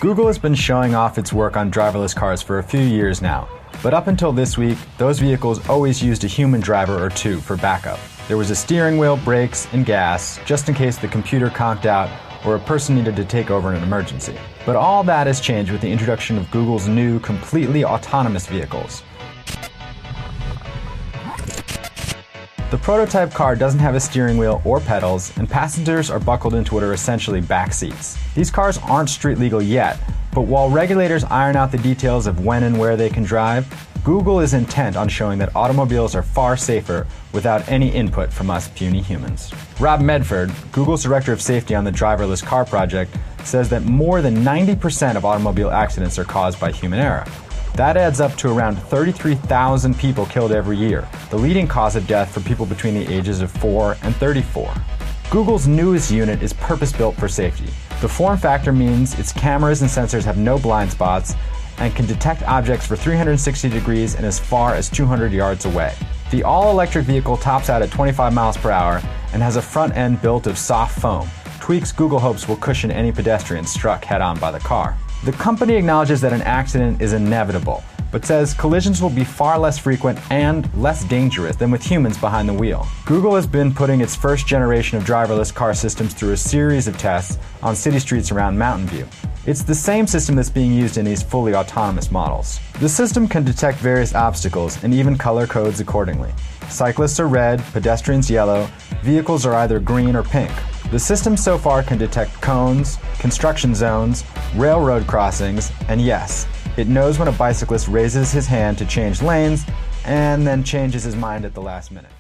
Google has been showing off its work on driverless cars for a few years now, but up until this week, those vehicles always used a human driver or two for backup. There was a steering wheel, brakes, and gas, just in case the computer conked out or a person needed to take over in an emergency. But all that has changed with the introduction of Google's new, completely autonomous vehicles. The prototype car doesn't have a steering wheel or pedals, and passengers are buckled into what are essentially back seats. These cars aren't street legal yet, but while regulators iron out the details of when and where they can drive, Google is intent on showing that automobiles are far safer without any input from us puny humans. Rob Medford, Google's director of safety on the driverless car project, says that more than 90% of automobile accidents are caused by human error. That adds up to around 33,000 people killed every year, the leading cause of death for people between the ages of 4 and 34. Google's newest unit is purpose-built for safety. The form factor means its cameras and sensors have no blind spots and can detect objects for 360 degrees and as far as 200 yards away. The all-electric vehicle tops out at 25 miles per hour and has a front end built of soft foam, tweaks Google hopes will cushion any pedestrian struck head-on by the car. The company acknowledges that an accident is inevitable, but says collisions will be far less frequent and less dangerous than with humans behind the wheel. Google has been putting its first generation of driverless car systems through a series of tests on city streets around Mountain View. It's the same system that's being used in these fully autonomous models. The system can detect various obstacles and even color codes accordingly. Cyclists are red, pedestrians yellow, vehicles are either green or pink. The system so far can detect cones, construction zones, railroad crossings, and yes, it knows when a bicyclist raises his hand to change lanes and then changes his mind at the last minute.